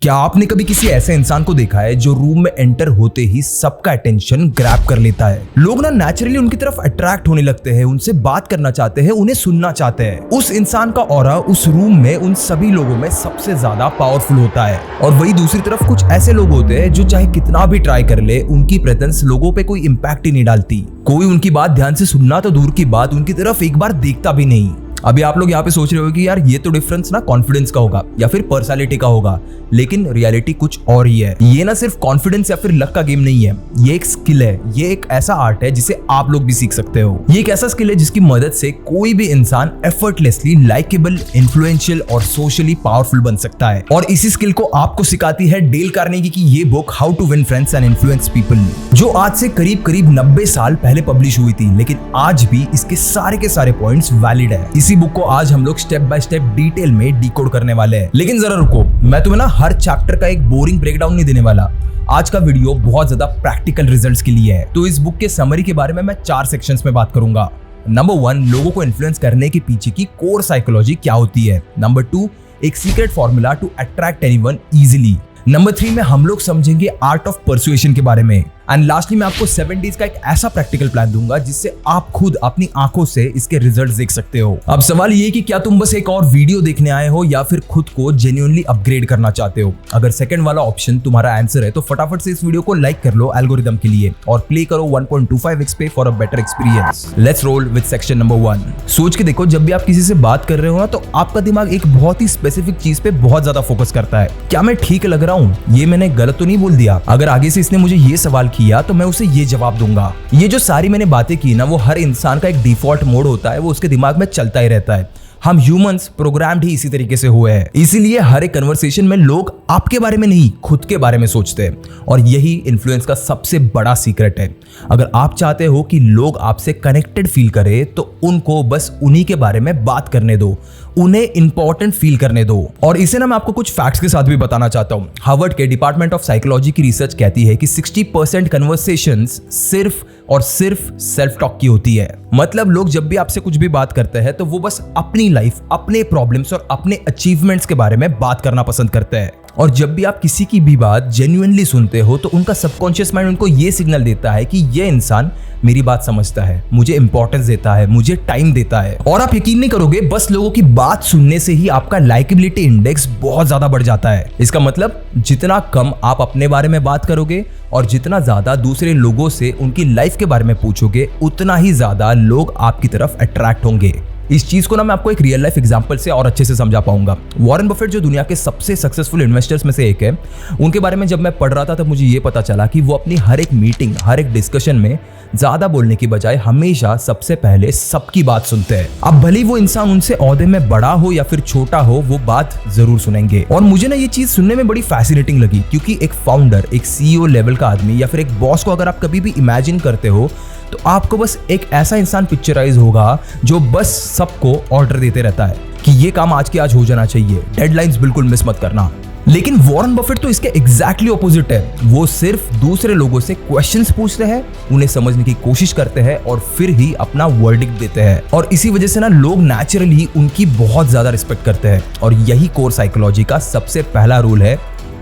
क्या आपने कभी किसी ऐसे इंसान को देखा है जो रूम में एंटर होते ही सबका अटेंशन ग्रैब कर लेता है? लोग ना नेचुरली उनकी तरफ अट्रैक्ट होने लगते हैं, उनसे बात करना चाहते हैं, उन्हें सुनना चाहते हैं। उस इंसान का ऑरा उस रूम में उन सभी लोगों में सबसे ज्यादा पावरफुल होता है। और वही दूसरी तरफ कुछ ऐसे लोग होते हैं जो चाहे कितना भी ट्राई कर ले, उनकी प्रेजेंस लोगों पे कोई इम्पैक्ट ही नहीं डालती। कोई उनकी बात ध्यान से सुनना तो दूर की बात, उनकी तरफ एक बार देखता भी नहीं। अभी आप लोग यहाँ पे सोच रहे हो कि यार ये तो डिफरेंस ना कॉन्फिडेंस का होगा या फिर पर्सनालिटी का होगा, लेकिन रियलिटी कुछ और ही है। ये ना सिर्फ कॉन्फिडेंस या फिर लक का गेम नहीं है, ये एक स्किल है, ये एक ऐसा आर्ट है जिसे आप लोग भी सीख सकते हो। ये एक ऐसा स्किल है जिसकी मदद से कोई भी इंसान एफर्टलेसली लाइकेबल, इन्फ्लुएंशियल और सोशली पावरफुल बन सकता है। और इसी स्किल को आपको सिखाती है डेल कार्नेगी की ये book how to win friends and influence people, जो आज से करीब 90 साल पहले पब्लिश हुई थी, लेकिन आज भी इसके सारे के सारे पॉइंट्स वैलिड है। इसी बुक को आज हम लोग स्टेप बाय स्टेप डिटेल में डिकोड करने वाले हैं। लेकिन जरा रुको, मैं तुम्हें ना हर चैप्टर का एक बोरिंग ब्रेकडाउन नहीं देने वाला। आज का वीडियो बहुत ज्यादा प्रैक्टिकल रिजल्ट्स के लिए है। तो इस बुक के समरी के बारे में मैं 4 सेक्शंस में बात करूंगा। नंबर 1, लोगों को इन्फ्लुएंस करने के पीछे की कोर साइकोलॉजी क्या होती है। नंबर 2, एक secret formula to attract anyone easily. Number 3 में हम लोग समझेंगे आर्ट ऑफ परसुएशन के बारे में। एंड लास्टली मैं आपको 7 डेज का एक ऐसा प्रैक्टिकल प्लान दूंगा जिससे आप खुद अपनी आंखों से इसके रिजल्ट्स देख सकते हो। अब सवाल ये कि क्या तुम बस एक और वीडियो देखने आए हो या फिर खुद को जेन्युइनली अपग्रेड करना चाहते हो? अगर सेकंड वाला ऑप्शन तुम्हारा आंसर है तो फटाफट से इस वीडियो को लाइक कर लो एल्गोरिदम के लिए और प्ले करो 1.25x पे for a better experience. Let's roll with section number 1। सोच के देखो, जब भी आप किसी से बात कर रहे हो ना तो आपका दिमाग एक बहुत ही स्पेसिफिक चीज पे बहुत ज्यादा फोकस करता है। क्या मैं ठीक लग रहा हूँ? ये मैंने गलत तो नहीं बोल दिया? अगर आगे से इसने मुझे ये सवाल किया तो मैं उसे ये जवाब दूंगा। ये जो सारी मैंने बातें की ना, वो हर इंसान का एक डिफॉल्ट मोड होता है, वो उसके दिमाग में चलता ही रहता है। हम ह्यूमंस प्रोग्राम्ड ही इसी तरीके से हुए हैं। इसीलिए हर एक कन्वर्सेशन में लोग आपके बारे में नहीं, खुद के बारे में सोचते हैं। और यही इन्फ्लुएंस का सबसे बड़ा सीक्रेट है। अगर आप चाहते हो कि लोग आपसे कनेक्टेड फील करें तो उनको बस उन्हीं के बारे में बात करने दो, उन्हें इंपॉर्टेंट फील करने दो। और इसे ना मैं आपको कुछ फैक्ट्स के साथ भी बताना चाहता हूं। हार्वर्ड के डिपार्टमेंट ऑफ साइकोलॉजी की रिसर्च कहती है कि 60% कन्वर्सेशंस सिर्फ और सिर्फ सेल्फ टॉक की होती है। मतलब लोग जब भी आपसे कुछ भी बात करते हैं तो वो बस अपनी लाइफ, अपने प्रॉब्लम्स और अपने अचीवमेंट्स के बारे में बात करना पसंद करते हैं। और जब भी आप किसी की भी बात जेन्युइनली सुनते हो तो उनका सबकॉन्शियस माइंड उनको ये सिग्नल देता है कि ये इंसान मेरी बात समझता है, मुझे इंपॉर्टेंस देता है, मुझे टाइम देता है। और आप यकीन नहीं करोगे, बस लोगों की बात सुनने से ही आपका लाइकेबिलिटी इंडेक्स बहुत ज्यादा बढ़ जाता है। इसका मतलब जितना कम आप अपने बारे में बात करोगे और जितना ज्यादा दूसरे लोगों से उनकी लाइफ के बारे में पूछोगे, उतना ही ज्यादा लोग आपकी तरफ अट्रैक्ट होंगे। इस चीज को ना मैं आपको एक रियल लाइफ एग्जांपल से और अच्छे से समझा पाऊंगा। वॉरेन बफेट जो दुनिया के सबसे सक्सेसफुल इन्वेस्टर्स में से एक है, उनके बारे में जब मैं पढ़ रहा था तब मुझे ये पता चला कि वो अपनी हर एक मीटिंग, हर एक डिस्कशन में ज्यादा बोलने की बजाय हमेशा सबसे पहले सबकी बात सुनते हैं। अब भले ही वो इंसान उनसे ओहदे में बड़ा हो या फिर छोटा हो, वो बात जरूर सुनेंगे। और मुझे ना ये चीज सुनने में बड़ी फैसिनेटिंग लगी, क्योंकि एक फाउंडर, एक CEO लेवल का आदमी या फिर एक बॉस को अगर आप कभी भी इमेजिन करते हो तो आपको बस एक ऐसा इंसान पिक्चराइज होगा जो बस सबको ऑर्डर देते रहता है कि ये काम आज के आज हो जाना चाहिए, डेडलाइंस बिल्कुल मिस मत करना। लेकिन वॉरेन बफेट तो इसके एग्जैक्टली ऑपोजिट है। वो सिर्फ दूसरे लोगों से क्वेश्चंस पूछते हैं, उन्हें समझने की कोशिश करते हैं और फिर ही अपना वर्डिक्ट देते हैं। और इसी वजह से ना लोग नेचुरली उनकी बहुत ज्यादा रिस्पेक्ट करते हैं। और यही कोर साइकोलॉजी का सबसे पहला रूल है,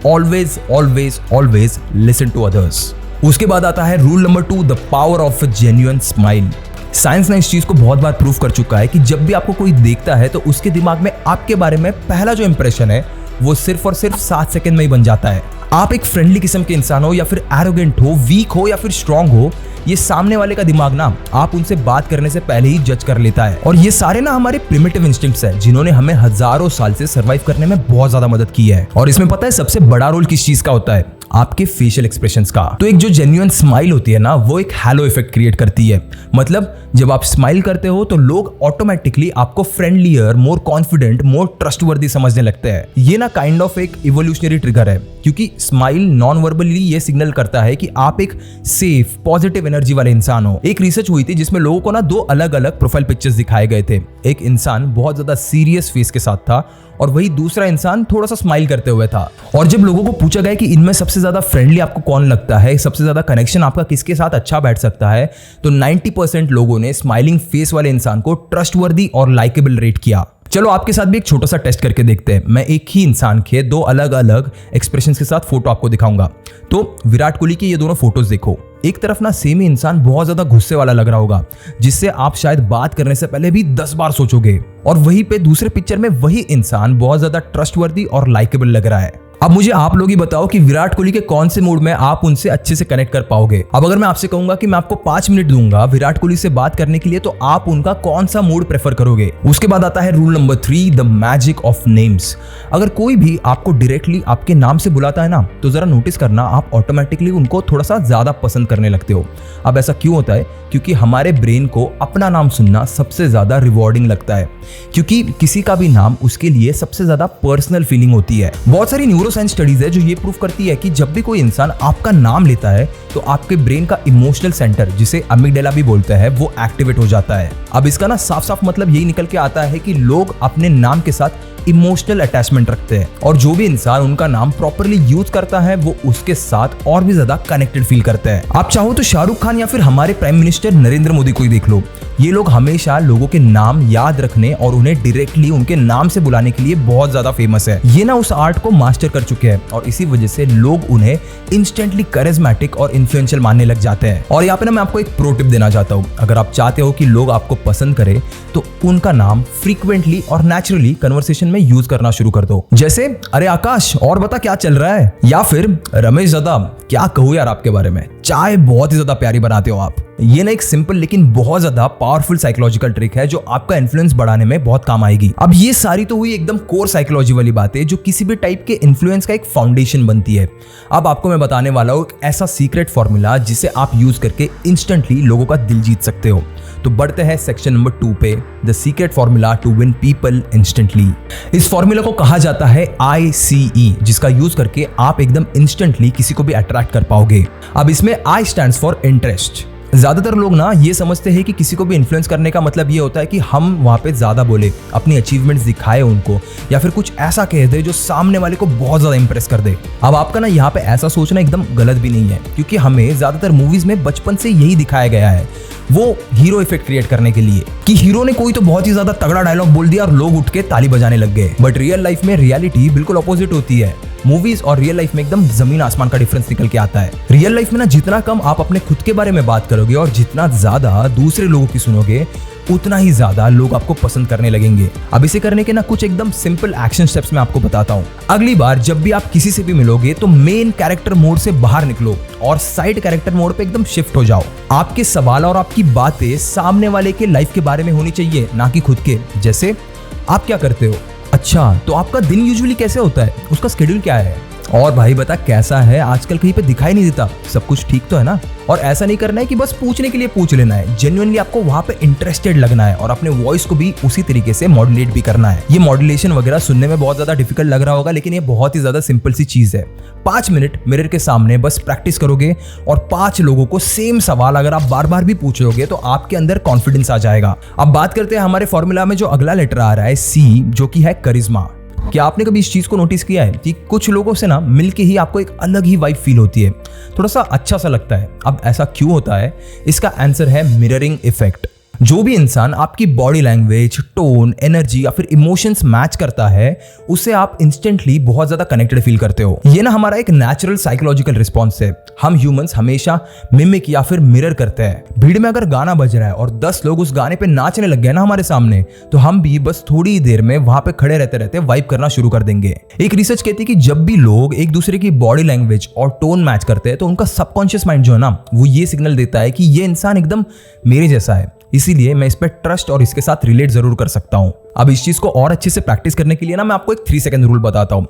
always always always listen to others. उसके बाद आता है rule number 2, the power of a genuine smile. Science ने इस चीज को बहुत बार प्रूव कर चुका है कि जब भी आपको कोई देखता है तो उसके दिमाग में आपके बारे में पहला जो इंप्रेशन है वो सिर्फ और सिर्फ 7 सेकंड में ही बन जाता है। आप एक फ्रेंडली किस्म के इंसान हो या फिर एरोगेंट हो, वीक हो या फिर स्ट्रांग हो, ये सामने वाले का दिमाग ना आप उनसे बात करने से पहले ही जज कर लेता है। और ये सारे ना हमारे प्रिमिटिव इंस्टिंक्ट्स हैं जिन्होंने हमें हजारों साल से सर्वाइव करने में बहुत ज्यादा मदद की है। और इसमें पता है सबसे बड़ा रोल किस चीज का होता है? आपके फेशियल एक्सप्रेशंस का। तो एक जो जेन्युइन स्माइल होती है ना, वो एक हैलो इफेक्ट क्रिएट करती है। मतलब जब आप स्माइल करते हो तो लोग ऑटोमेटिकली आपको फ्रेंडलियर, मोर कॉन्फिडेंट, मोर ट्रस्टवर्दी समझने लगते हैं। ये ना काइंड ऑफ एक इवोल्यूशनरी ट्रिगर है, क्योंकि स्माइल नॉन वर्बली ये सिग्नल करता है कि आप एक सेफ, पॉजिटिव एनर्जी वाले इंसान हो। एक रिसर्च हुई थी जिसमें लोगों को ना 2 अलग अलग प्रोफाइल पिक्चर्स दिखाए गए थे। एक इंसान बहुत ज्यादा सीरियस फेस के साथ था और वही दूसरा इंसान थोड़ा सा स्माइल करते हुए था। और जब लोगों को पूछा गया कि इनमें सबसे ज्यादा फ्रेंडली आपको कौन लगता है, सबसे ज्यादा कनेक्शन आपका किसके साथ अच्छा बैठ सकता है, तो 90% लोगों ने स्माइलिंग फेस वाले इंसान को ट्रस्टवर्दी और लाइकेबल रेट किया। चलो आपके साथ भी एक छोटा सा टेस्ट करके देखते हैं। मैं एक ही इंसान के दो अलग अलग एक्सप्रेशंस के साथ फोटो आपको दिखाऊंगा। तो विराट कोहली की ये दोनों फोटोज देखो। एक तरफ ना सेम ही इंसान बहुत ज्यादा गुस्से वाला लग रहा होगा, जिससे आप शायद बात करने से पहले भी 10 बार सोचोगे, और वहीं पे दूसरे पिक्चर में वही इंसान बहुत ज्यादा ट्रस्टवर्दी और लाइकेबल लग रहा है। अब मुझे आप लोग ही बताओ कि विराट कोहली के कौन से मूड में आप उनसे अच्छे से कनेक्ट कर पाओगे। अब अगर मैं आपसे कहूंगा कि मैं आपको 5 मिनट दूंगा विराट कोहली से बात करने के लिए, तो आप उनका कौन सा मूड प्रेफर करोगे। उसके बाद आता है rule number 3, the magic of names. अगर कोई भी आपको डायरेक्टली आपके नाम से बुलाता है ना, तो जरा नोटिस करना, आप ऑटोमेटिकली उनको थोड़ा सा ज्यादा पसंद करने लगते हो। अब ऐसा क्यों होता है? क्योंकि हमारे ब्रेन को अपना नाम सुनना सबसे ज्यादा रिवॉर्डिंग लगता है, क्योंकि किसी का भी नाम उसके लिए सबसे ज्यादा पर्सनल फीलिंग होती है। बहुत सारी न्यूरोसाइंस स्टडीज है जो ये प्रूव करती है कि जब भी कोई इंसान आपका नाम लेता है, तो आपके ब्रेन का इमोशनल सेंटर, जिसे अमिगडाला भी बोलते हैं, वो एक्टिवेट हो जाता है। अब इसका ना साफ साफ मतलब यही निकल के आता है कि लोग अपने नाम के साथ इमोशनल अटैचमेंट रखते हैं, और जो भी इंसान उनका नाम प्रॉपरली यूज करता है वो उसके साथ और भी ज्यादा कनेक्टेड फील करता है। आप चाहो तो शाहरुख खान या फिर हमारे प्राइम मिनिस्टर नरेंद्र मोदी को ही देख लो। ये लोग हमेशा लोगों के नाम याद रखने और उन्हें डायरेक्टली उनके नाम से बुलाने के लिए बहुत ज्यादा फेमस है। ये ना उस आर्ट को मास्टर कर चुके हैं, और इसी वजह से लोग उन्हें इंस्टेंटली करिज्मेटिक और इन्फ्लुएंशियल मानने लग जाते हैं। और यहाँ पे ना मैं आपको एक प्रो टिप देना चाहता हूँ। अगर आप चाहते हो कि लोग आपको पसंद करें, तो उनका नाम फ्रीक्वेंटली और नेचुरली कन्वर्सेशन में यूज करना शुरू कर दो। जैसे, अरे आकाश, और बता क्या चल रहा है, या फिर रमेश दादा, क्या कहूँ यार आपके बारे में, चाय बहुत ही ज्यादा प्यारी बनाते हो आप। ये ना एक सिंपल लेकिन बहुत ज्यादा पावरफुल साइकोलॉजिकल ट्रिक है जो आपका इन्फ्लुएंस बढ़ाने में बहुत काम आएगी। अब ये सारी तो हुई एकदम कोर साइकोलॉजी वाली बातें, जो किसी भी टाइप के इन्फ्लुएंस का एक फाउंडेशन बनती है। अब आपको मैं बताने वाला हूँ एक ऐसा सीक्रेट फॉर्मूला जिसे आप यूज करके इंस्टेंटली लोगों का दिल जीत सकते हो। तो बढ़ते हैं सेक्शन नंबर 2 पे, the secret formula to win people instantly. इस फॉर्मूला को कहा जाता है ICE, जिसका यूज करके आप एकदम इंस्टेंटली किसी को भी अट्रैक्ट कर पाओगे। अब इसमें I स्टैंड्स फॉर इंटरेस्ट। ज्यादातर लोग ना ये समझते हैं कि किसी को भी इन्फ्लुएंस करने का मतलब ये होता है कि हम वहां पे ज्यादा बोले, अपनी अचीवमेंट्स दिखाए उनको, या फिर कुछ ऐसा कह दे जो सामने वाले को बहुत ज्यादा इंप्रेस कर दे। अब आपका ना यहाँ पे ऐसा सोचना एकदम गलत भी नहीं है, क्योंकि हमें ज्यादातर मूवीज में बचपन से यही दिखाया गया है, वो हीरो इफेक्ट क्रिएट करने के लिए, कि हीरो ने कोई तो बहुत ही ज्यादा तगड़ा डायलॉग बोल दिया और लोग उठ के ताली बजाने लग गए। बट रियल लाइफ में रियलिटी बिल्कुल अपोजिट होती है। मूवीज और रियल लाइफ में एकदम जमीन आसमान का डिफरेंस निकल के आता है। रियल लाइफ में ना जितना कम आप अपने खुद के बारे में बात करोगे और जितना ज्यादा दूसरे लोगों की सुनोगे, उतना ही ज्यादा लोग आपको पसंद करने लगेंगे। अब इसे करने के ना कुछ एकदम सिंपल एक्शन स्टेप्स मैं आपको बताता हूँ। अगली बार जब भी आप किसी से भी मिलोगे, तो मेन कैरेक्टर मोड से बाहर निकलो और साइड कैरेक्टर मोड पे एकदम शिफ्ट हो जाओ। आपके सवाल और आपकी बातें सामने वाले के लाइफ के बारे में होनी चाहिए, ना कि खुद के। जैसे, आप क्या करते हो? अच्छा, तो आपका दिन यूजुअली कैसे होता है? उसका शेड्यूल क्या है? और भाई बता कैसा है, आजकल कहीं पे दिखाई नहीं देता, सब कुछ ठीक तो है ना? और ऐसा नहीं करना है कि बस पूछने के लिए पूछ लेना है, जेन्युइनली आपको वहां पे इंटरेस्टेड लगना है और अपने वॉइस को भी उसी तरीके से मॉड्यूलेट भी करना है। ये मॉड्यूलेशन वगैरह सुनने में बहुत ज्यादा डिफिकल्ट लग रहा होगा, लेकिन ये बहुत ही ज्यादा सिंपल सी चीज है। 5 मिनट मिरर के सामने बस प्रैक्टिस करोगे और 5 लोगों को सेम सवाल अगर आप बार बार भी पूछोगे, तो आपके अंदर कॉन्फिडेंस आ जाएगा। अब बात करते हैं हमारे फॉर्मूला में जो अगला लेटर आ रहा है, C, जो कि है करिश्मा। क्या आपने कभी इस चीज को नोटिस किया है कि कुछ लोगों से ना मिलके ही आपको एक अलग ही वाइब फील होती है, थोड़ा सा अच्छा सा लगता है। अब ऐसा क्यों होता है? इसका आंसर है मिररिंग इफेक्ट। जो भी इंसान आपकी बॉडी लैंग्वेज, टोन, एनर्जी या फिर इमोशंस मैच करता है, उससे आप इंस्टेंटली बहुत ज्यादा कनेक्टेड फील करते हो। ये ना हमारा एक नेचुरल साइकोलॉजिकल रिस्पॉन्स है। हम ह्यूमंस हमेशा मिमिक या फिर मिरर करते हैं। भीड़ में अगर गाना बज रहा है और 10 लोग उस गाने पे नाचने लग गए ना हमारे सामने, तो हम भी बस थोड़ी देर में वहां पे खड़े रहते रहते वाइब करना शुरू कर देंगे। एक रिसर्च कहती है कि जब भी लोग एक दूसरे की बॉडी लैंग्वेज और टोन मैच करते हैं, तो उनका सबकॉन्शियस माइंड जो है ना, वो ये सिग्नल देता है कि ये इंसान एकदम मेरे जैसा है, इसीलिए मैं इस पे ट्रस्ट और इसके साथ रिलेट जरूर कर सकता हूं। अब इस चीज को और अच्छे से प्रैक्टिस करने के लिए ना मैं आपको एक 3 सेकंड रूल बताता हूं।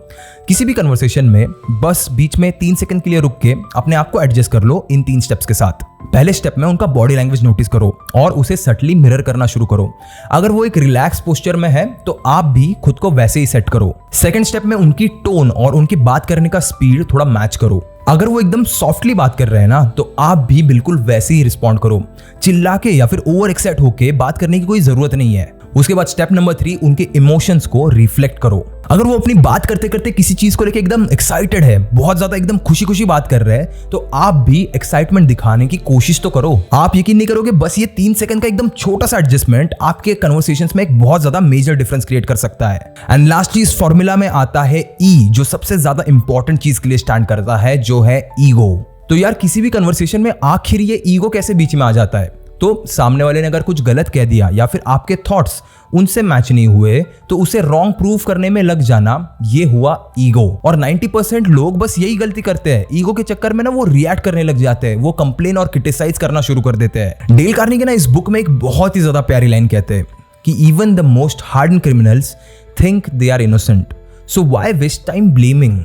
किसी भी कन्वर्सेशन में बस बीच में 3 सेकंड के लिए रुक के अपने आप को एडजस्ट कर लो इन 3 स्टेप्स के साथ। पहले स्टेप में उनका बॉडी लैंग्वेज नोटिस करो और उसे सटली मिरर करना शुरू करो। अगर वो एक रिलैक्स पोस्चर में है, तो आप भी खुद को वैसे ही सेट करो। सेकंड स्टेप में उनकी टोन और उनकी बात करने का स्पीड थोड़ा मैच करो। अगर वो एकदम सॉफ्टली बात कर रहे हैं ना, तो आप भी बिल्कुल वैसे ही रिस्पॉन्ड करो। चिल्ला के या फिर ओवर एक्साइट होके बात करने की कोई जरूरत नहीं है। उसके बाद स्टेप नंबर 3, उनके इमोशंस को रिफ्लेक्ट करो। अगर वो अपनी बात करते करते किसी चीज को लेके एकदम एक्साइटेड है, बहुत ज्यादा एकदम खुशी खुशी बात कर रहे हैं, तो आप भी एक्साइटमेंट दिखाने की कोशिश तो करो। आप यकीन नहीं करोगे, बस ये 3 सेकंड का एकदम छोटा सा एडजस्टमेंट आपके कन्वर्सेशंस में एक बहुत ज्यादा मेजर डिफरेंस क्रिएट कर सकता है। एंड लास्ट चीज फॉर्मूला में आता है ई, जो सबसे ज्यादा इंपॉर्टेंट चीज के लिए स्टैंड करता है, जो है ईगो। तो यार किसी भी कन्वर्सेशन में आखिर ये ईगो कैसे बीच में आ जाता है? तो सामने वाले ने अगर कुछ गलत कह दिया या फिर आपके थॉट्स उनसे मैच नहीं हुए तो उसे रॉन्ग प्रूव करने में लग जाना, ये हुआ ईगो। और 90% लोग बस यही गलती करते हैं, ईगो के चक्कर में ना वो रिएक्ट करने लग जाते हैं, वो कंप्लेन और क्रिटिसाइज करना शुरू कर देते हैं। डेल कार्नेगी ना इस बुक में एक बहुत ही ज्यादा प्यारी लाइन कहते हैं कि even the most hardened criminals think they are innocent, so why waste time blaming.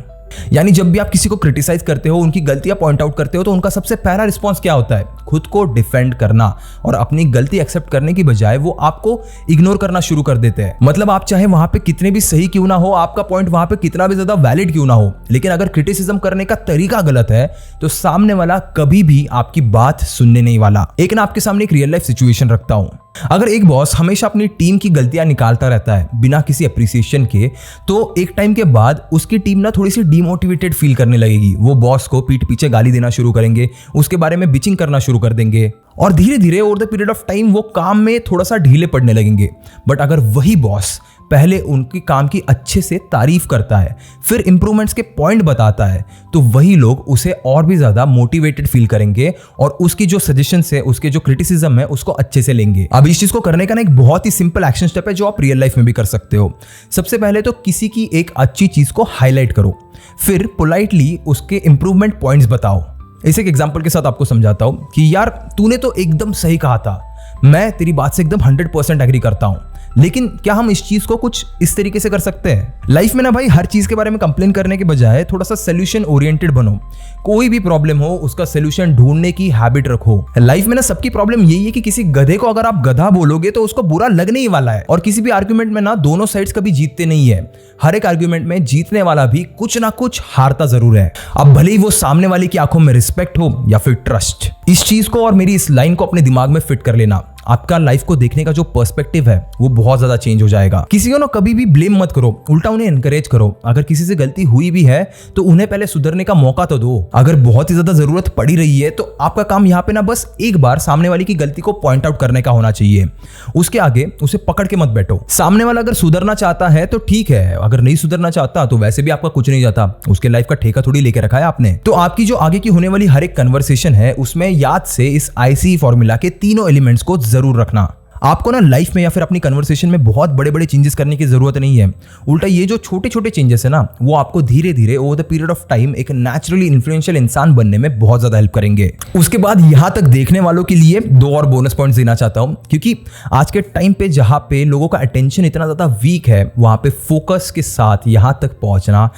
यानी जब भी आप किसी को क्रिटिसाइज करते हो, उनकी गलतियां पॉइंट आउट करते हो, तो उनका सबसे पहला रिस्पॉन्स क्या होता है? खुद को डिफेंड करना, और अपनी गलती एक्सेप्ट करने की बजाय वो आपको इग्नोर करना शुरू कर देते हैं। मतलब आप चाहे वहां पे कितने भी सही क्यों ना हो, आपका पॉइंट वहां पे कितना भी ज्यादा वैलिड क्यों ना हो, लेकिन अगर क्रिटिसिज्म करने का तरीका गलत है तो सामने वाला कभी भी आपकी बात सुनने नहीं वाला। एक ना आपके सामने एक रियल लाइफ सिचुएशन रखता हूं। अगर एक बॉस हमेशा अपनी टीम की गलतियां निकालता रहता है बिना किसी अप्रिसिएशन के, तो एक टाइम के बाद उसकी टीम ना थोड़ी सी डिमोटिवेटेड फील करने लगेगी। वो बॉस को पीठ पीछे गाली देना शुरू करेंगे, उसके बारे में बिचिंग करना शुरू कर देंगे, और धीरे धीरे over the period of time वो काम में थोड़ा सा ढीले पड़ने लगेंगे। बट अगर वही बॉस पहले उनकी काम की अच्छे से तारीफ करता है, फिर इंप्रूवमेंट्स के पॉइंट बताता है, तो वही लोग उसे और भी ज्यादा मोटिवेटेड फील करेंगे और उसकी जो सजेशंस है, उसके जो क्रिटिसिज्म है, उसको अच्छे से लेंगे। अब इस चीज को करने का ना एक बहुत ही सिंपल एक्शन स्टेप है जो आप रियल लाइफ में भी कर सकते हो। सबसे पहले तो किसी की एक अच्छी चीज को हाईलाइट करो, फिर पोलाइटली उसके इंप्रूवमेंट पॉइंट्स बताओ। इसे एक एग्जांपल के साथ आपको समझाता हूं कि यार तूने तो एकदम सही कहा था, मैं तेरी बात से एकदम 100% एग्री करता हूं, लेकिन क्या हम इस चीज को कुछ इस तरीके से कर सकते हैं? लाइफ में ना भाई हर चीज के बारे में कंप्लेन करने के बजाय थोड़ा सा सोल्यूशन ओरिएंटेड बनो। कोई भी प्रॉब्लम हो उसका सोल्यूशन ढूंढने की हैबिट रखो। लाइफ में ना सबकी प्रॉब्लम यही है कि किसी गधे को अगर आप गधा बोलोगे तो उसको बुरा लगने ही वाला है। और किसी भी आर्ग्यूमेंट में ना दोनों साइड्स कभी जीतते नहीं है। हर एक आर्ग्यूमेंट में जीतने वाला भी कुछ ना कुछ हारता जरूर है। अब भले ही वो सामने वाले की आंखों में रिस्पेक्ट हो या फिर ट्रस्ट। इस चीज को और मेरी इस लाइन को अपने दिमाग में फिट कर लेना, आपका लाइफ को देखने का जो पर्सपेक्टिव है वो बहुत ज्यादा चेंज हो जाएगा। किसी को ना कभी भी ब्लेम मत करो, उल्टा उन्हें एनकरेज करो। अगर किसी से गलती हुई भी है तो उन्हें पहले सुधरने का मौका तो दो। अगर बहुत ही ज्यादा जरूरत पड़ी रही है तो आपका काम यहाँ पे ना बस एक बार सामने वाले की गलती को पॉइंट आउट करने का होना चाहिए। उसके आगे उसे पकड़ के मत बैठो। सामने वाला अगर सुधरना चाहता है तो ठीक है, अगर नहीं सुधरना चाहता तो वैसे भी आपका कुछ नहीं जाता, उसके लाइफ का ठेका थोड़ी लेके रखा है आपने। तो आपकी जो आगे की होने वाली हर एक कन्वर्सेशन है उसमें याद से इस ICE फॉर्मूला के तीनों एलिमेंट्स को जरूर रखना। आपको ना लाइफ में या फिर अपनी कन्वर्सेशन में बहुत बड़े बड़े चेंजेस करने की जरूरत नहीं है। उल्टा ये जो छोटे छोटे चेंजेस है ना वो आपको धीरे धीरे over the period of time एक नेचुरली इन्फ्लुएंशियल इंसान बनने में बहुत ज्यादा हेल्प करेंगे। उसके बाद यहां तक देखने वालों के लिए 2 और बोनस पॉइंट्स देना चाहता हूं, क्योंकि आज के टाइम पे जहां पे लोगों का अटेंशन इतना ज्यादा वीक है, वहां पे फोकस के साथ यहां तक पहुंचना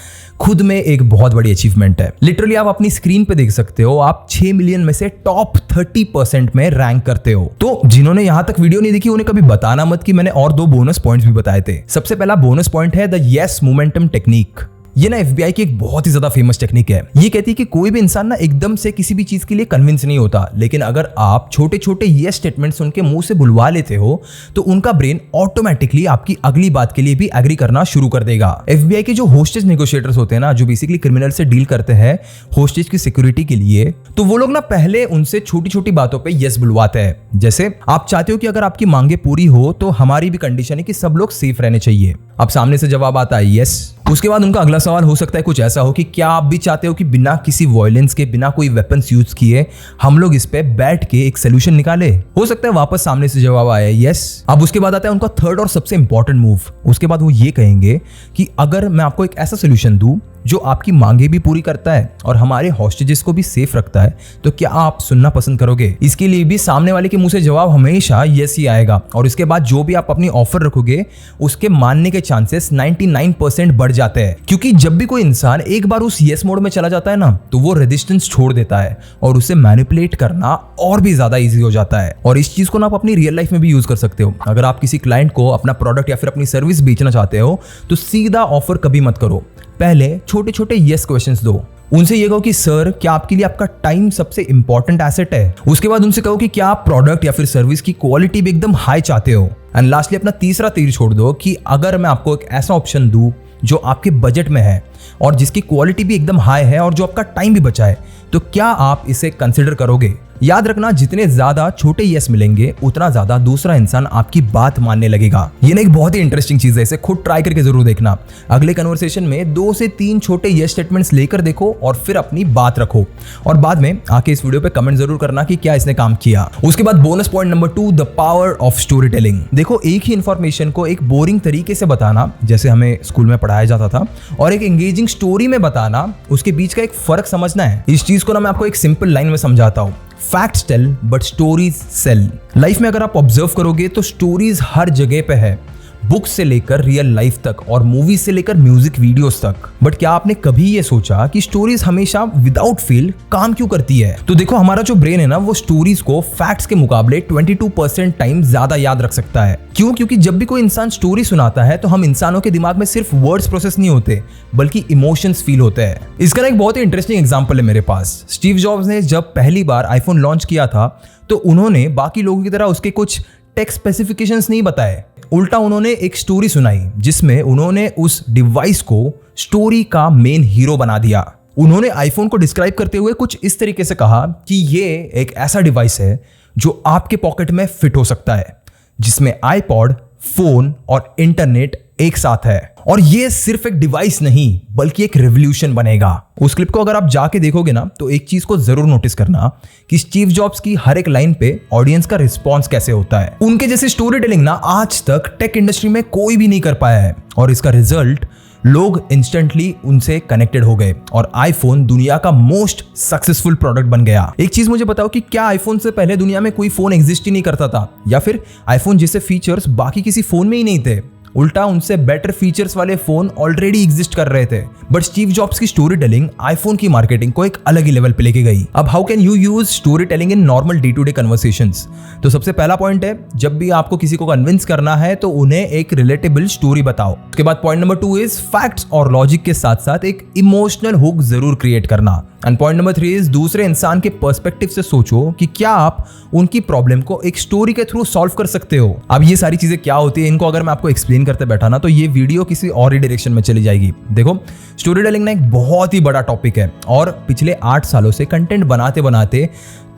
खुद में एक बहुत बड़ी अचीवमेंट है। लिटरली आप अपनी स्क्रीन पे देख सकते हो, आप 6 मिलियन में से टॉप 30% में रैंक करते हो। तो जिन्होंने यहां तक वीडियो नहीं देखी उन्हें कभी बताना मत कि मैंने और 2 बोनस पॉइंट्स भी बताए थे। सबसे पहला बोनस पॉइंट है द यस मोमेंटम टेक्निक। ये ना FBI की एक बहुत ही ज्यादा फेमस टेक्निक है। ये कहती है कि कोई भी इंसान ना एकदम से किसी भी चीज के लिए कन्विंस नहीं होता, लेकिन अगर आप छोटे छोटे ये स्टेटमेंट्स उनके मुंह से बुलवा लेते हो तो उनका ब्रेन ऑटोमेटिकली आपकी अगली बात के लिए भी एग्री करना शुरू कर देगा। FBI के जो होस्टेज नेगोशिएटर्स होते हैं ना, जो बेसिकली क्रिमिनल से डील करते हैं होस्टेज की सिक्योरिटी के लिए, तो वो लोग ना पहले उनसे छोटी छोटी बातों पर यस बुलवाते हैं। जैसे आप चाहते हो कि अगर आपकी मांगे पूरी हो तो हमारी भी कंडीशन है कि सब लोग सेफ रहने चाहिए। अब सामने से जवाब आता है यस। उसके बाद उनका अगला सवाल हो सकता है कुछ ऐसा हो कि क्या आप भी चाहते हो कि बिना किसी वायलेंस के, बिना कोई वेपन्स यूज किए हम लोग इस पे बैठ के एक सोल्यूशन निकाले। हो सकता है वापस सामने से जवाब आया यस। अब उसके बाद आता है उनका थर्ड और सबसे इंपॉर्टेंट मूव। उसके बाद वो ये कहेंगे कि अगर मैं आपको एक ऐसा सोल्यूशन दूं जो आपकी मांगे भी पूरी करता है और हमारे हॉस्टेजेस को भी सेफ रखता है, तो क्या आप सुनना पसंद करोगे? इसके लिए भी सामने वाले के मुंह से जवाब हमेशा यस ही आएगा। और इसके बाद जो भी आप अपनी ऑफर रखोगे उसके मानने के चांसेस 99% बढ़ जाते हैं, क्योंकि जब भी कोई इंसान एक बार उस यस मोड में चला जाता है ना तो वो रेजिस्टेंस छोड़ देता है और उसे मैनिपुलेट करना और भी ज्यादा इजी हो जाता है। और इस चीज को ना आप अपनी रियल लाइफ में भी यूज कर सकते हो। अगर आप किसी क्लाइंट को अपना प्रोडक्ट या फिर अपनी सर्विस बेचना चाहते हो तो सीधा ऑफर कभी मत करो, पहले छोटे छोटे यस क्वेश्चंस दो। उनसे ये कहो कि सर क्या आपके लिए आपका टाइम सबसे इंपॉर्टेंट एसेट है। उसके बाद उनसे कहो कि क्या आप प्रोडक्ट या फिर सर्विस की क्वालिटी भी एकदम हाई चाहते हो। एंड लास्टली अपना तीसरा तीर छोड़ दो कि अगर मैं आपको एक ऐसा ऑप्शन दूं जो आपके बजट में है और जिसकी क्वालिटी भी एकदम हाई है और जो आपका टाइम भी बचाए, तो क्या आप इसे कंसिडर करोगे? याद रखना, जितने ज्यादा छोटे यस मिलेंगे उतना ज्यादा दूसरा इंसान आपकी बात मानने लगेगा। ये ना एक बहुत ही इंटरेस्टिंग चीज है, इसे खुद ट्राई करके जरूर देखना। अगले कन्वर्सेशन में 2 से 3 छोटे यस स्टेटमेंट्स लेकर देखो और फिर अपनी बात रखो और बाद में आके इस वीडियो पे कमेंट जरूर करना कि क्या इसने काम किया। उसके बाद bonus point number 2, the power of story telling. देखो, एक ही इंफॉर्मेशन को एक बोरिंग तरीके से बताना, जैसे हमें स्कूल में पढ़ाया जाता था, और एक एंगेजिंग स्टोरी में बताना, उसके बीच का एक फर्क समझना है। इस चीज को ना मैं आपको एक सिंपल लाइन में समझाता हूँ। Facts tell but stories sell. Life में अगर आप ऑब्जर्व करोगे तो स्टोरीज हर जगह पे है, बुक्स से लेकर रियल लाइफ तक और मूवीज से लेकर म्यूजिक वीडियोस तक। बट क्या आपने कभी ये सोचा कि स्टोरीज हमेशा विदाउट फेल काम क्यों करती है? तो देखो, हमारा जो ब्रेन है ना, वो स्टोरीज को फैक्ट्स के मुकाबले 22% टाइम ज्यादा याद रख सकता है। क्यों? क्योंकि जब भी कोई इंसान स्टोरी सुनाता है तो हम इंसानों के दिमाग में सिर्फ वर्ड्स प्रोसेस नहीं होते बल्कि इमोशंस फील होते हैं। इसका एक बहुत ही इंटरेस्टिंग एग्जांपल है मेरे पास। स्टीव जॉब्स ने जब पहली बार आईफोन लॉन्च किया था तो उन्होंने बाकी लोगों की तरह उसके कुछ टेक स्पेसिफिकेशंस नहीं बताए, उल्टा उन्होंने एक स्टोरी सुनाई जिसमें उन्होंने उस डिवाइस को स्टोरी का मेन हीरो बना दिया। उन्होंने आईफोन को डिस्क्राइब करते हुए कुछ इस तरीके से कहा कि ये एक ऐसा डिवाइस है जो आपके पॉकेट में फिट हो सकता है, जिसमें आईपॉड, फोन और इंटरनेट एक साथ है। और ये सिर्फ एक डिवाइस नहीं बल्कि एक रेवोल्यूशन बनेगा। उस क्लिप को अगर आप जाके देखोगे ना तो एक चीज को जरूर नोटिस करना कि स्टीव जॉब्स की हर एक लाइन पे ऑडियंस का रिस्पॉन्स कैसे होता है। उनके जैसे स्टोरी टेलिंग ना आज तक टेक इंडस्ट्री में कोई भी नहीं कर पाया है और इसका रिजल्ट, लोग इंस्टेंटली उनसे कनेक्टेड हो गए और आईफोन दुनिया का मोस्ट सक्सेसफुल प्रोडक्ट बन गया। एक चीज मुझे बताओ कि क्या आईफोन से पहले दुनिया में कोई फोन एग्जिस्ट ही नहीं करता था, या फिर आईफोन जैसे फीचर्स बाकी किसी फोन में ही नहीं थे? उल्टा उनसे बेटर फीचर्स वाले फोन ऑलरेडी एग्जिस्ट कर रहे थे। बट स्टीव जॉब्स की स्टोरी टेलिंग आईफोन की मार्केटिंग को एक अलग ही लेवल पे लेके गई। अब how can you use story telling in normal day to day conversations? तो सबसे पहला पॉइंट है, जब भी आपको किसी को कन्विंस करना है तो उन्हें एक रिलेटेबल स्टोरी बताओ। उसके बाद पॉइंट नंबर 2 इज फैक्ट्स और लॉजिक के साथ साथ एक इमोशनल हुक जरूर क्रिएट करना। एंड पॉइंट नंबर 3 इज दूसरे इंसान के पर्सपेक्टिव से सोचो कि क्या आप उनकी प्रॉब्लम को एक स्टोरी के थ्रू सॉल्व कर सकते हो। अब ये सारी चीजें क्या होती है, इनको अगर मैं आपको एक्सप्लेन करते बैठा ना तो ये वीडियो किसी और ही डायरेक्शन में चली जाएगी। देखो, स्टोरी टेलिंग ना एक बहुत ही बड़ा टॉपिक है और पिछले 8 सालों से कंटेंट बनाते बनाते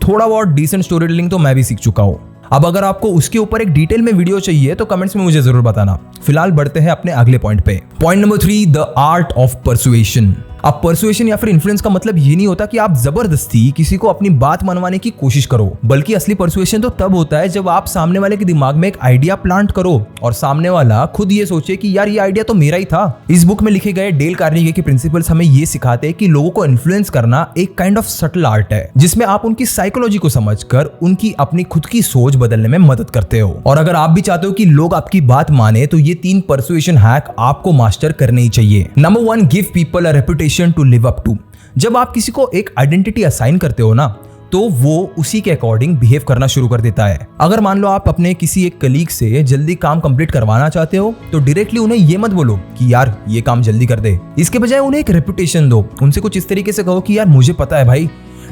थोड़ा बहुत डिसेंट स्टोरी टेलिंग तो मैं भी सीख चुका हूं। अब अगर आपको उसके ऊपर एक डिटेल में वीडियो चाहिए तो कमेंट्स में मुझे जरूर बताना। फिलहाल बढ़ते हैं अपने अगले पॉइंट पे। Point number 3, the art of persuasion. अब परसुएशन या फिर इन्फ्लुएंस का मतलब ये नहीं होता कि आप जबरदस्ती किसी को अपनी बात मनवाने की कोशिश करो, बल्कि असली परसुएशन तो तब होता है जब आप सामने वाले के दिमाग में एक आइडिया प्लांट करो और सामने वाला खुद ये सोचे कि यार ये आइडिया तो मेरा ही था। इस बुक में लिखे गए डेल कार्नेगी के प्रिंसिपल्स हमें ये सिखाते हैं कि लोगों को इन्फ्लुएंस करना एक काइंड ऑफ सटल आर्ट है, जिसमें आप उनकी साइकोलॉजी को समझकर उनकी अपनी खुद की सोच बदलने में मदद करते हो। और अगर आप भी चाहते हो कि लोग आपकी बात माने तो ये 3 परसुएशन हैक आपको मास्टर करने ही चाहिए। Number 1, give people a reputation to live up to. जब आप किसी को एक आइडेंटिटी असाइन करते हो ना तो वो उसी के अकॉर्डिंग बिहेव करना शुरू कर देता है। अगर मान लो आप अपने किसी एक कलीग से जल्दी काम कंप्लीट करवाना चाहते हो तो डायरेक्टली उन्हें ये मत बोलो कि यार ये काम जल्दी कर दे। इसके बजाय उन्हें एक रेपुटेशन दो। उनसे कुछ इस तरीके से कहो कि यार मुझे पता है भाई,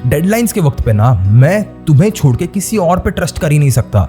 डेडलाइंस के वक्त पे ना मैं तुम्हें छोड़ के किसी और पे ट्रस्ट कर ही नहीं सकता।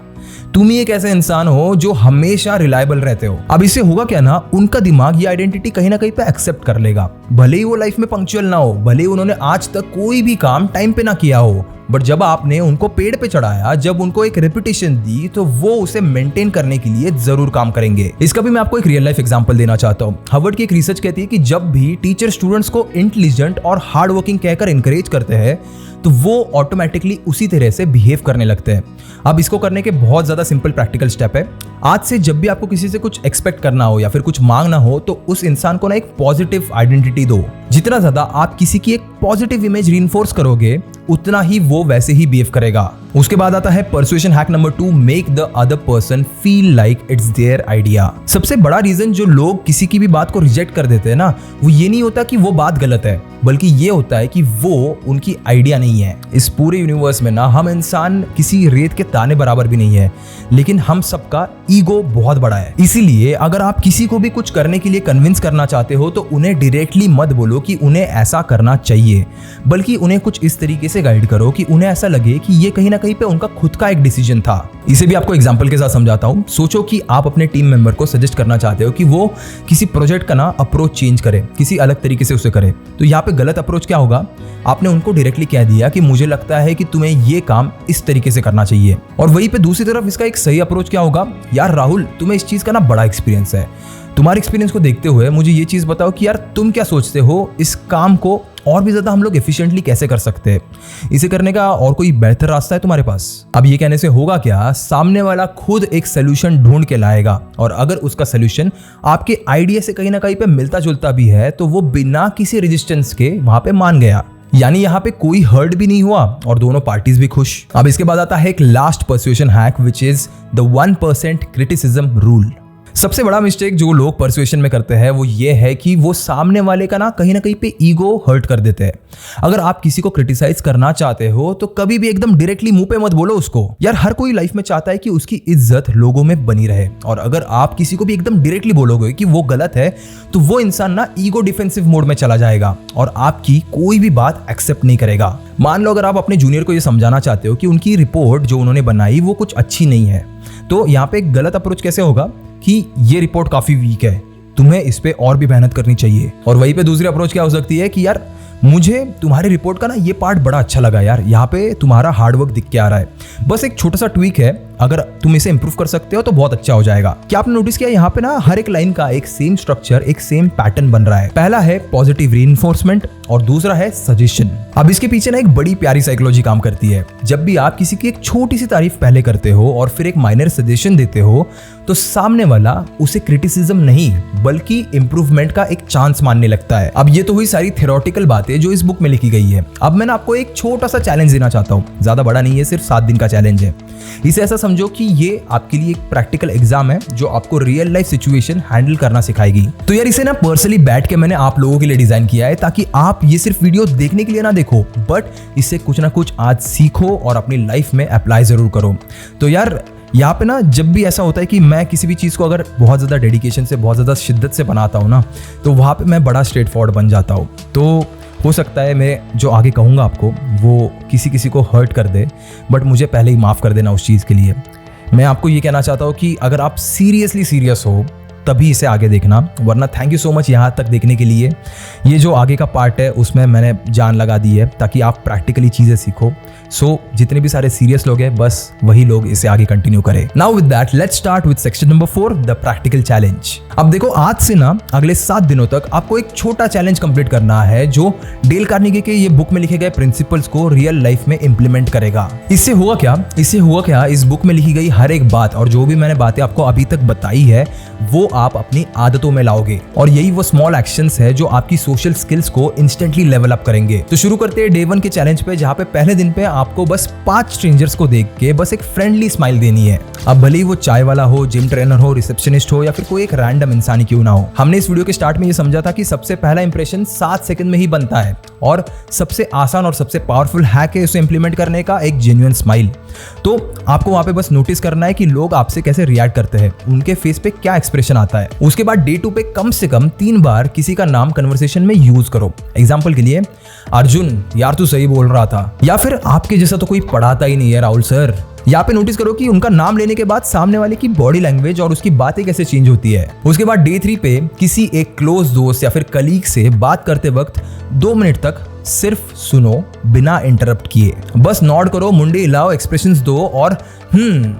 तुम ही एक ऐसे इंसान हो जो हमेशा रिलायबल रहते हो। अब इससे होगा क्या ना, उनका दिमाग ये आइडेंटिटी कहीं ना कहीं पे एक्सेप्ट कर लेगा। भले ही वो लाइफ में पंक्चुअल ना हो, भले ही उन्होंने आज तक कोई भी काम टाइम पे ना किया हो, बट जब आपने उनको पेड़ पे चढ़ाया, जब उनको एक रेपुटेशन दी तो वो उसे मेंटेन करने के लिए जरूर काम करेंगे। इसका भी मैं आपको एक रियल लाइफ एग्जांपल देना चाहता हूँ। हार्वर्ड की एक रिसर्च कहती है कि जब भी टीचर स्टूडेंट्स को इंटेलिजेंट और हार्ड वर्किंग कहकर इंकरेज करते हैं तो वो ऑटोमेटिकली उसी तरह से बिहेव करने लगते हैं। अब इसको करने के बहुत ज्यादा सिंपल प्रैक्टिकल स्टेप है। आज से जब भी आपको किसी से कुछ एक्सपेक्ट करना हो या फिर कुछ मांगना हो तो उस इंसान को ना एक पॉजिटिव आइडेंटिटी दो। जितना ज्यादा आप किसी की एक पॉजिटिव इमेज रीइंफोर्स करोगे उतना ही वो वैसे ही बिहेव करेगा। उसके बाद आता है persuasion hack number 2, make the other person feel like it's their idea. सबसे बड़ा रीजन जो लोग किसी की भी बात को रिजेक्ट कर देते हैं ना, वो ये नहीं होता कि वो बात गलत है, बल्कि ये होता है कि वो उनकी आइडिया नहीं है। इस पूरे यूनिवर्स में ना हम इंसान किसी रेत के ताने बराबर भी नहीं है, लेकिन हम सबका ईगो बहुत बड़ा है। इसीलिए अगर आप किसी को भी कुछ करने के लिए कन्विंस करना चाहते हो तो उन्हें डायरेक्टली मत बोलो कि उन्हें ऐसा करना चाहिए, बल्कि उन्हें कुछ इस तरीके से गाइड करो कि उन्हें ऐसा लगे कि ये कहीं ना कहीं पे उनका खुद का एक डिसीजन था। इसे भी आपको एग्जांपल के साथ समझाता हूँ। सोचो कि आप अपने टीम मेंबर को सजेस्ट करना चाहते हो कि वो किसी प्रोजेक्ट का ना अप्रोच चेंज करे, किसी अलग तरीके से उसे करे। तो यहाँ पे गलत अप्रोच क्या होगा, आपने उनको डायरेक्टली कह दिया कि मुझे लगता है कि तुम्हें ये काम इस तरीके से करना चाहिए। और वहीं पे दूसरी तरफ इसका एक सही अप्रोच क्या होगा, यार राहुल तुम्हें इस चीज का ना बड़ा एक्सपीरियंस है, तुम्हारे एक्सपीरियंस को देखते हुए मुझे ये चीज बताओ कि यार तुम क्या सोचते हो, इस काम को और भी ज्यादा हम लोग एफिशिएंटली कैसे कर सकते हैं, इसे करने का और कोई बेहतर रास्ता है तुम्हारे पास। अब ये कहने से होगा क्या, सामने वाला खुद एक सोल्यूशन ढूंढ के लाएगा, और अगर उसका सोल्यूशन आपके आइडिया से कहीं ना कहीं पे मिलता जुलता भी है तो वो बिना किसी रेजिस्टेंस के वहां पे मान गया। यानी यहाँ पे कोई हर्ट भी नहीं हुआ और दोनों पार्टीज भी खुश। अब इसके बाद आता है एक last persuasion hack which is the 1% criticism rule. सबसे बड़ा मिस्टेक जो लोग परसुएशन में करते हैं वो ये है कि वो सामने वाले का ना कहीं पे ईगो हर्ट कर देते हैं। अगर आप किसी को क्रिटिसाइज करना चाहते हो तो कभी भी एकदम डायरेक्टली मुंह पे मत बोलो उसको। यार हर कोई लाइफ में चाहता है कि उसकी इज्जत लोगों में बनी रहे, और अगर आप किसी को भी एकदम डायरेक्टली बोलोगे कि वो गलत है तो वो इंसान ना ईगो डिफेंसिव मोड में चला जाएगा और आपकी कोई भी बात एक्सेप्ट नहीं करेगा। मान लो अगर आप अपने जूनियर को ये समझाना चाहते हो कि उनकी रिपोर्ट जो उन्होंने बनाई वो कुछ अच्छी नहीं है, तो यहाँ पे एक गलत अप्रोच कैसे होगा कि ये रिपोर्ट काफी वीक है, तुम्हें इस पे और भी मेहनत करनी चाहिए। और वहीं पे दूसरी अप्रोच क्या हो सकती है कि यार मुझे तुम्हारी रिपोर्ट का ना ये पार्ट बड़ा अच्छा लगा यार, यहाँ पे तुम्हारा हार्डवर्क दिख के आ रहा है, बस एक छोटा सा ट्वीक है, अगर तुम इसे इंप्रूव कर सकते हो तो बहुत अच्छा हो जाएगा। क्या आपने नोटिस किया यहाँ पे ना हर एक लाइन का एक सेम स्ट्रक्चर, एक सेम पैटर्न बन रहा है। पहला है पॉजिटिव रीइंफोर्समेंट और दूसरा है सजेशन। अब इसके पीछे ना एक बड़ी प्यारी साइकोलॉजी काम करती है। जब भी आप किसी की एक छोटी सी तारीफ पहले करते हो और फिर एक माइनर सजेशन देते हो तो सामने वाला उसे क्रिटिसिज्म नहीं बल्कि इंप्रूवमेंट का एक चांस मानने लगता है। अब ये तो हुई सारी थ्योरेटिकल बातें जो इस बुक में लिखी गई है। अब मैं आपको एक छोटा सा चैलेंज देना चाहता हूँ, ज्यादा बड़ा नहीं है, सिर्फ 7 दिन का चैलेंज है। इसे ऐसा समझो कि ये आपके लिए एक प्रैक्टिकल एग्जाम है जो आपको रियल लाइफ सिचुएशन हैंडल करना सिखाएगी। तो यार इसे ना पर्सनली बैठ के मैंने आप लोगों के लिए डिजाइन किया है ताकि आप ये सिर्फ वीडियो देखने के लिए ना देखो, बट इससे कुछ ना कुछ आज सीखो और अपनी लाइफ में अप्लाई जरूर करो। तो यार यहाँ पे ना जब भी ऐसा होता है कि मैं किसी भी चीज़ को अगर बहुत ज़्यादा डेडिकेशन से, बहुत ज़्यादा शिद्दत से बनाता हूँ ना, तो वहाँ पे मैं बड़ा स्ट्रेट फॉरवर्ड बन जाता हूँ। तो हो सकता है मैं जो आगे कहूँगा आपको वो किसी को हर्ट कर दे, बट मुझे पहले ही माफ़ कर देना उस चीज़ के लिए। मैं आपको ये कहना चाहता हूँ कि अगर आप सीरियसली सीरियस हो तभी इसे आगे देखना, वरना थैंक यू सो मच यहाँ तक देखने के लिए। ये जो आगे का पार्ट है उसमें मैंने जान लगा दी है ताकि आप प्रैक्टिकली चीज़ें सीखो। सो जितने भी सारे सीरियस लोग हैं बस वही लोग इसे आगे कंटिन्यू करें। Now with that let's start with section number 4, the practical challenge. अब देखो आज से ना अगले 7 दिनों तक आपको एक छोटा चैलेंज कंप्लीट करना है जो डेल कार्नेगी के ये बुक में लिखे गए प्रिंसिपल्स को रियल लाइफ में इंप्लीमेंट करेगा। इससे हुआ क्या, इस बुक में लिखी गई हर एक बात और जो भी मैंने बातें आपको अभी तक बताई है वो आप अपनी आदतों में लाओगे, और यही वो स्मॉल एक्शंस है जो आपकी सोशल स्किल्स को इंस्टेंटली लेवल अप करेंगे। तो शुरू करते हैं डे 1 के चैलेंज पे, जहाँ पे पहले दिन पे आपको बस 5 स्ट्रेंजर्स को देख के बस एक फ्रेंडली स्माइल देनी है। अब भले ही वो चाय वाला हो, जिम ट्रेनर हो, रिसेप्शनिस्ट हो या फिर कोई एक रैंडम इंसान ही क्यों ना हो। हमने इस वीडियो के स्टार्ट में ये समझा था कि सबसे पहला इंप्रेशन 7 सेकंड में ही बनता है और सबसे आसान और सबसे पावरफुल हैक है उसे इंप्लीमेंट करने का एक जेन्युइन स्माइल। तो आपको वहां पे बस नोटिस करना है कि लोग आपसे कैसे रिएक्ट करते हैं, उनके फेस पे क्या एक्सप्रेशन आता है। उसके बाद डे 2 पे कम से कम 3 बार किसी का नाम कन्वर्सेशन में यूज करो। एग्जाम्पल के लिए, अर्जुन यार तू सही बोल रहा था, या फिर आपके जैसा तो कोई पढ़ाता ही नहीं है राहुल सर। यहाँ पे नोटिस करो कि उनका नाम लेने के बाद सामने वाले की बॉडी लैंग्वेज और उसकी बातें कैसे चेंज होती है। उसके बाद डे 3 पे किसी एक क्लोज दोस्त या फिर कलीग से बात करते वक्त 2 मिनट तक सिर्फ सुनो बिना इंटरप्ट किए। बस नॉड करो, मुंडी हिलाओ, एक्सप्रेशंस दो और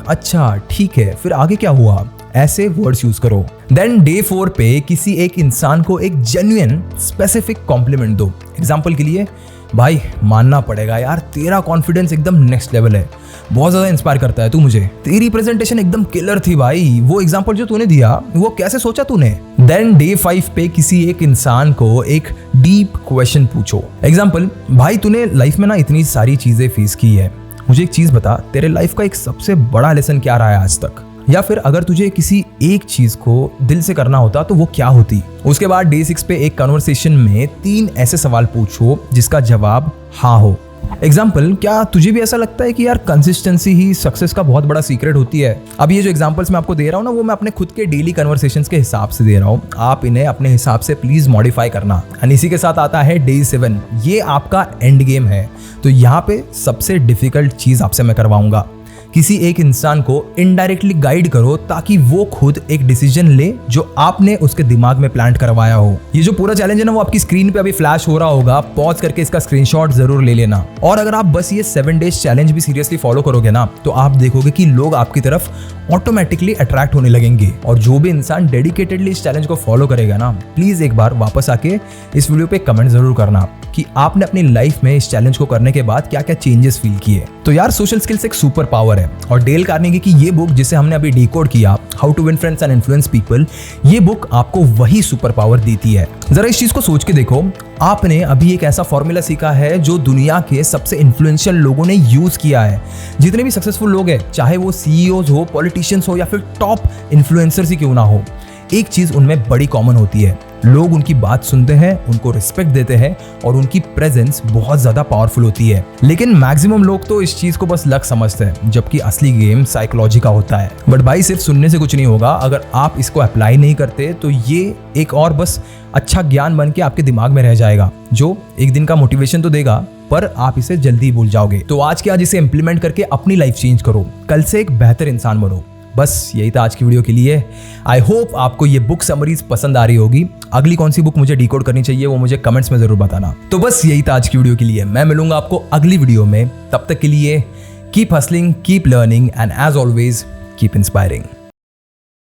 अच्छा ठीक है, फिर आगे क्या हुआ, ऐसे वर्ड्स यूज करो। देन डे 4 पे किसी एक इंसान को एक जेन्युइन स्पेसिफिक कॉम्प्लीमेंट दो। एग्जाम्पल के लिए, भाई मानना पड़ेगा यार तेरा कॉन्फिडेंस एकदम नेक्स्ट लेवल है, बहुत ज्यादा इंस्पायर करता है तू मुझे, तेरी प्रेजेंटेशन एकदम किलर थी भाई, वो एग्जांपल जो तूने दिया वो कैसे सोचा तूने। देन डे 5 पे किसी एक इंसान को एक डीप क्वेश्चन पूछो। एग्जांपल, भाई तूने लाइफ में ना इतनी सारी चीजें फेस की है, मुझे एक चीज बता, तेरे लाइफ का एक सबसे बड़ा लेसन क्या रहा है आज तक, या फिर अगर तुझे किसी एक चीज को दिल से करना होता तो वो क्या होती। उसके बाद डे 6 पे एक कन्वर्सेशन में 3 ऐसे सवाल पूछो जिसका जवाब हाँ हो। एग्जाम्पल, क्या तुझे भी ऐसा लगता है कि यार कंसिस्टेंसी ही सक्सेस का बहुत बड़ा सीक्रेट होती है? अब ये जो एग्जांपल्स मैं आपको दे रहा हूँ ना, वो मैं अपने खुद के डेली कन्वर्सेशंस के हिसाब से दे रहा हूँ। आप इन्हें अपने हिसाब से प्लीज मॉडिफाई करना। एंड इसी के साथ आता है डे 7। ये आपका एंड गेम है। तो यहाँ पे सबसे डिफिकल्ट चीज आपसे मैं करवाऊंगा, किसी एक इंसान को इनडायरेक्टली गाइड करो ताकि वो खुद एक डिसीजन ले जो आपने उसके दिमाग में प्लांट करवाया हो। ये जो पूरा चैलेंज है ना, वो आपकी स्क्रीन पे अभी फ्लैश हो रहा होगा। पॉज करके इसका स्क्रीनशॉट जरूर ले लेना। और अगर आप बस ये 7 डेज चैलेंज भी सीरियसली फॉलो करोगे ना, तो आप देखोगे कि लोग आपकी तरफ ऑटोमेटिकली अट्रैक्ट होने लगेंगे। और जो भी इंसान डेडिकेटेडली इस चैलेंज को फॉलो करेगा ना, प्लीज एक बार वापस आके इस वीडियो पे कमेंट जरूर करना कि आपने अपनी लाइफ में इस चैलेंज को करने के बाद क्या क्या चेंजेस फील किए। तो यार, सोशल स्किल्स एक सुपर पावर है और डेल कार्नेगी की ये बुक जिसे हमने अभी डिकोड किया, how to win friends and influence people, ये बुक आपको वही सुपर पावर देती है। जरा इस चीज को सोच के देखो, आपने अभी एक ऐसा फॉर्मूला सीखा है जो दुनिया के सबसे इन्फ्लुएंशियल लोगों ने यूज किया है। जितने भी सक्सेसफुल लोग हैं, चाहे वो सीईओज हो, पॉलिटिशियंस हो या फिर टॉप इन्फ्लुएंसर्स ही क्यों ना हो, एक चीज उनमें बड़ी कॉमन होती है। लोग उनकी बात सुनते हैं, उनको रिस्पेक्ट देते हैं और उनकी प्रेजेंस बहुत ज्यादा पावरफुल होती है। लेकिन मैक्सिमम लोग तो इस चीज को बस लक समझते हैं, जबकि असली गेम साइकोलॉजी का होता है। बट भाई, सिर्फ सुनने से कुछ नहीं होगा। अगर आप इसको अप्लाई नहीं करते तो ये एक और बस अच्छा ज्ञान बन के आपके दिमाग में रह जाएगा, जो एक दिन का मोटिवेशन तो देगा, पर आप इसे जल्दी भूल जाओगे। तो आज के आज इसे इंप्लीमेंट करके अपनी लाइफ चेंज करो, कल से एक बेहतर इंसान बनो। बस यही था आज की वीडियो के लिए। आई होप आपको ये बुक समरीज पसंद आ रही होगी। अगली कौन सी बुक मुझे डिकोड करनी चाहिए वो मुझे कमेंट्स में जरूर बताना। तो बस यही था आज की वीडियो के लिए। मैं मिलूंगा आपको अगली वीडियो में। तब तक के लिए keep hustling, keep learning and as always keep inspiring.